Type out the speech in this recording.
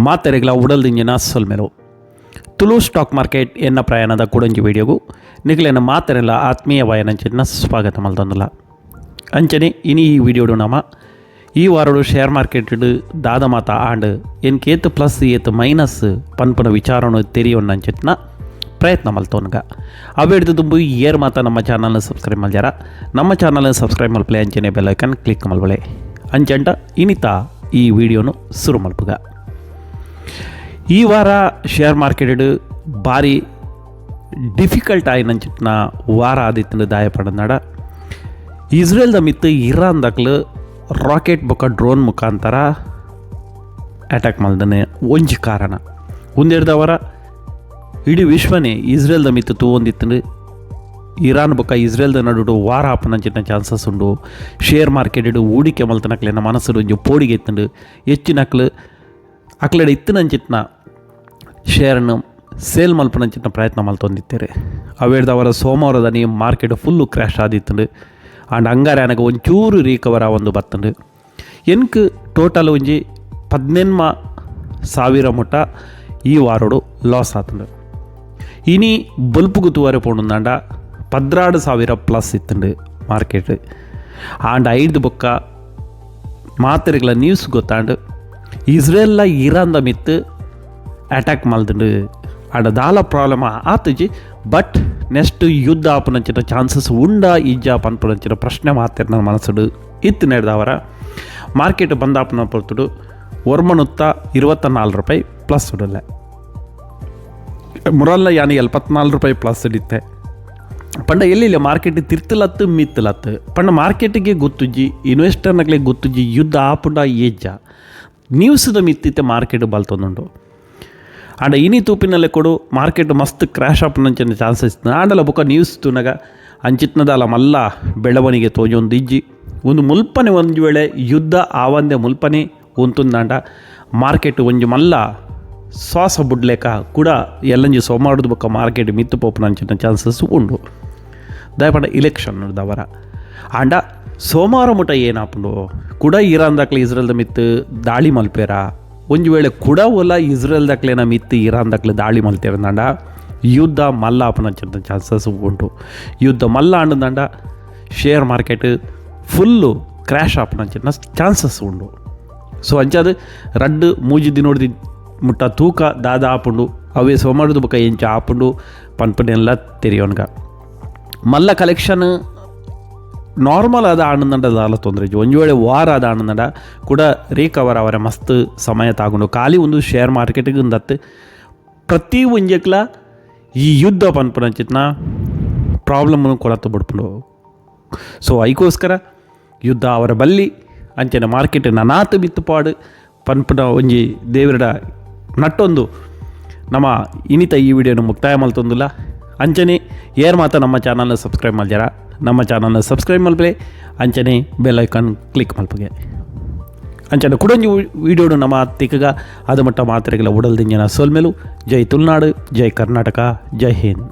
ಮಾತೆರೆಗಳ ಉಡಲ್ದಿಂಜಿನ ಸೊಲ್ಮೆಲು Tulu stock market ಎನ್ನ ಪ್ರಯಾಣದ ಕುಡಂಜಿ ವಿಡಿಯೋಗು ನಿಗಲಿನ ಮಾತೆರೆಲ್ಲ ಆತ್ಮೀಯ ವಾಯನಂಚಿನ ಸ್ವಾಗತ ಮಲ್ತಂದಿಲ್ಲ ಅಂಚನೆ ಇನಿ ಈ ವಿಡಿಯೋಡು ನಮ್ಮ ಈ ವಾರಡು ಶೇರ್ ಮಾರ್ಕೆಟ್ ದಾದ ಮಾತ ಆಂಡ್ ಏನು ಕೇತು ಪ್ಲಸ್ ಏತು ಮೈನಸ್ ಪನ್ಪನ ವಿಚಾರವನ್ನು ತೆರೆಯೋಣ್ಣಂಚಿನ ಪ್ರಯತ್ನ ಮಲ್ತೋನ್ಗ ಅವಿಡ್ದು ತುಂಬು ಏರ್ ಮಾತ ನಮ್ಮ ಚಾನಲ್ನ ಸಬ್ಸ್ಕ್ರೈಬ್ ಮಲ್ಜಾರ ನಮ್ಮ ಚಾನಲ್ನ ಸಬ್ಸ್ಕ್ರೈಬ್ ಮಲ್ಪಲೆ ಅಂಚನೆ ಬೆಲ್ಲೈಕನ್ ಕ್ಲಿಕ್ ಮಲ್ಬಳೆ ಅಂಚಂಟ ಇನಿತ ಈ ವಿಡಿಯೋನು ಶುರು ಮಲ್ಪುಗ ಈ ವಾರ ಶೇರ್ ಮಾರ್ಕೆಟ್ ಭಾರಿ ಡಿಫಿಕಲ್ಟ್ ಆಯ್ನಂಚಿನ ವಾರ ಆದಿತ್ತು ದಾಯಪಡನಾಡ ಇಸ್ರೇಲ್ದ ಮಿತ್ತು ಇರಾನ್ ದಾಖಲು ರಾಕೆಟ್ ಬೊಕ್ಕ ಡ್ರೋನ್ ಮುಖಾಂತರ ಅಟ್ಯಾಕ್ ಮಲ್ದನೆ ಒಂಜಿ ಕಾರಣ ಒಂದೆರಡವರ ಇಡೀ ವಿಶ್ವನೇ ಇಸ್ರೇಲ್ದ ಮಿತ್ತು ತೂವೊಂದಿತ್ತು ಇರಾನ್ ಬೊಕ್ಕ ಇಸ್ರೇಲ್ದ ನಡುಡು ವಾರ ಆಪನಂಚಿನ ಚಾನ್ಸಸ್ ಉಂಡು ಶೇರ್ ಮಾರ್ಕೆಟ್ ಹೂಡಿಕೆ ಮಲ್ತನಕ್ಲೆನ ಮನಸ್ಸು ಒಂಜಿ ಪೋಡಿಗೆ ಇತ್ತು ಹೆಚ್ಚಿನಕ್ಲು ಅಕ್ಲೆಡೆ ಇತ್ತಿನಂಚಿನ ಶೇರನ್ನು ಸೇಲ್ ಮಲ್ಪನಂಚಿನ ಪ್ರಯತ್ನ ಮಲ್ತೊಂದಿತ್ತೇರೆ ಅವೇಡ್ದವರ ಸೋಮವಾರದನಿ ಮಾರ್ಕೆಟ್ ಫುಲ್ಲು ಕ್ರ್ಯಾಶ್ ಆದಿತ್ತು ಆಂಡ್ ಹಂಗಾರೆ ನನಗೆ ಒಂಚೂರು ರೀಕವರ್ ಒಂದು ಬತ್ತಂಡು ಎನ್ಕ್ ಟೋಟಲ್ ಒಂಜಿ 14,000 ಮುಟ್ಟ ಈ ವಾರೋಡು ಲಾಸ್ ಆತಂಡು ಇನಿ ಬಲ್ಪುಗು ತೂವರೆ ಪೋಂಡುಂದಾಂಡ 16,000 ಪ್ಲಸ್ ಇತ್ತಂಡು ಮಾರ್ಕೆಟ್ ಆಂಡ್ ಐದು ಬೊಕ್ಕ ಮಾತೆರೆಗಳ ನ್ಯೂಸ್ ಗೊತ್ತಾಂಡು ಇಸ್ರೇಲ್ನ ಇರಾನ್ದ ಮಿತ್ತು ಅಟ್ಯಾಕ್ ಮಲ್ದುಂಡು ಆಂಡ ದಾಲ ಪ್ರಾಬ್ಲಮ್ ಆತುಜಿ ಬಟ್ ನೆಕ್ಸ್ಟ್ ಯುದ್ಧ ಆಪನಂಚಿನ ಚಾನ್ಸಸ್ ಉಂಡ ಇಜ್ಜ ಪನ್ಪನಂಚಿನ ಪ್ರಶ್ನೆ ಮಾತಿರ ನನ್ನ ಮನಸ್ಸುಡು ಇತ್ತು ನಡೆದವರ ಮಾರ್ಕೆಟ್ ಬಂದಾಪನ ಪೊರ್ತುಡು ಒರ್ಮನುತ್ತ 24 ರೂಪಾಯಿ ಪ್ಲಸ್ ಉಡಲ್ಲ ಮುರಲ್ಲ ಯಾನಿ 74 ರೂಪಾಯಿ ಪ್ಲಸ್ ಇಡಿತ್ತೆ ಪಂಡ ಎಲ್ಲಿಲ್ಲ ಮಾರ್ಕೆಟ್ ತಿರ್ತಲತ್ತು ಮಿತ್ತಲತ್ತು ಪಂಡ ಮಾರ್ಕೆಟಿಗೆ ಗೊತ್ತುಜ್ಜಿ ಇನ್ವೆಸ್ಟರ್ನಗ್ಲೆ ಗೊತ್ತುಜ್ಜಿ ಯುದ್ಧ ಆಪುಂಡ ಏಜ್ಜ ನ್ಯೂಸ್ದ ಮಿತ್ತಿತ್ತೆ ಮಾರ್ಕೆಟ್ ಬಲ್ತೊಂದುಂಡು ಆಂಡ ಇನಿ ತೂಪಿನಲ್ಲೇ ಕೊಡು ಮಾರ್ಕೆಟ್ ಮಸ್ತ್ ಕ್ರ್ಯಾಶ್ ಆಪನಂಚಿನ ಚಾನ್ಸಸ್ ಆಂಡಲ ಬೊಕ್ಕ ನ್ಯೂಸ್ ತುನಗ ಅಂಚಿತ್ನದಲ್ಲ ಮಲ್ಲ ಬೆಳವಣಿಗೆ ತೋಜೊಂದು ಇಜ್ಜಿ ಒಂದು ಮುಲ್ಪನೆ ಒಂದು ವೇಳೆ ಯುದ್ಧ ಆವಂದೆ ಮುಲ್ಪನೆ ಉಂತುಂದಾಂಡ ಮಾರ್ಕೆಟ್ ಒಂಜಿ ಮಲ್ಲ ಶ್ವಾಸ ಬುಡ್ಲೇಕ ಕೂಡ ಎಲ್ಲಂಜಿ ಸೋಮಾರದು ಬೊಕ್ಕ ಮಾರ್ಕೆಟ್ ಮಿತ್ತು ಪೋಪನಂಚಿನ ಚಾನ್ಸಸ್ ಉಂಡು ದಯಪಂಡ ಇಲೆಕ್ಷನ್ ದವರ ಆಂಡ ಸೋಮವಾರ ಮುಟ ಏನಾಪುಂಡು ಕೂಡ ಇರಾನ್ ದಾಖಲೆ ಇಸ್ರೇಲ್ದ ಮಿತ್ತು ದಾಳಿ ಮಲ್ಪೇರ ಒಂದು ವೇಳೆ ಕೂಡ ಒಲ್ಲ ಇಸ್ರೇಲ್ ದಾಖಲೆನ ಮಿತ್ತು ಇರಾನ್ ದಾಖಲೆ ದಾಳಿ ಮಲ್ತೇರಂದಾಂಡ ಯುದ್ಧ ಮಲ್ಲ ಆಪನಂಚಿನ ಚಾನ್ಸಸ್ ಉಂಟು ಯುದ್ಧ ಮಲ್ಲ ಆಂಡದಾಂಡ ಶೇರ್ ಮಾರ್ಕೆಟ್ ಫುಲ್ಲು ಕ್ರ್ಯಾಶ್ ಆಪನಂಚಿನ ಚಾನ್ಸಸ್ ಉಂಡು ಸೊ ಅಂಚಾದ ರಡ್ಡು ಮೂಜಿದ್ದಿ ನೋಡಿದ ಮುಟ್ಟ ತೂಕ ದಾದ ಆಪುಂಡು ಅವೇ ಸೋಮಾರದು ಬೊಕ್ಕ ಎಂಚ ಆಪುಂಡು ಪನ್ಪನೆಲ್ಲ ತೆರೆಯೋನ್ಗ ಮಲ್ಲ ಕಲೆಕ್ಷನ್ ನಾರ್ಮಲ್ ಆದ ಆನಂದಂಡ ದಾಲ ತೊಂದರೆ ಒಂದು ವೇಳೆ ವಾರ ಆದ ಆನಂದಂಡ ಕೂಡ ರೀಕವರ್ ಅವರ ಮಸ್ತ್ ಸಮಯ ತಗೊಂಡು ಖಾಲಿ ಒಂದು ಶೇರ್ ಮಾರ್ಕೆಟಿಗೆ ಒಂದತ್ತು ಪ್ರತಿ ಒಂಜಕ್ಲ ಈ ಯುದ್ಧ ಪನ್ಪನಂಚಿತ್ನ ಪ್ರಾಬ್ಲಮನ್ನು ಕೊಳತು ಬಿಡ್ಕೊಂಡು ಸೊ ಅದಕ್ಕೋಸ್ಕರ ಯುದ್ಧ ಅವರ ಬಲ್ಲಿ ಅಂಚನೆ ಮಾರ್ಕೆಟ್ ನನಾತು ಬಿತ್ತುಪಾಡು ಪನ್ಪನ ಒಂಜಿ ದೇವರ ನಟ್ಟೊಂದು ನಮ್ಮ ಇನಿತ ಈ ವಿಡಿಯೋನ ಮುಕ್ತಾಯ ಮಲ್ತೊಂದಿಲ್ಲ ಅಂಚನೆ ಏರ್ ಮಾತ ನಮ್ಮ ಚಾನಲ್ನ ಸಬ್ಸ್ಕ್ರೈಬ್ ಮಲ್ಜಾರ ನಮ್ಮ ಚಾನಲ್ನ ಸಬ್ಸ್ಕ್ರೈಬ್ ಮಲ್ಪಲೆ ಅಂಚನೆ ಬೆಲ್ ಐಕಾನ್ ಕ್ಲಿಕ್ ಮಲ್ಪಗೆ ಅಂಚನೆ ಕುಡೊಂಜಿ ವಿಡಿಯೋಡು ನಮ್ಮ ತಿಕ್ಕಗ ಅದು ಮಟ್ಟ ಮಾತ್ರೆಗಳ ಉಡಲ್ದಿಂಜನ ಸೋಲ್ಮೆಲು ಜೈ ತುಳುನಾಡು ಜೈ ಕರ್ನಾಟಕ ಜೈ ಹಿಂದ್.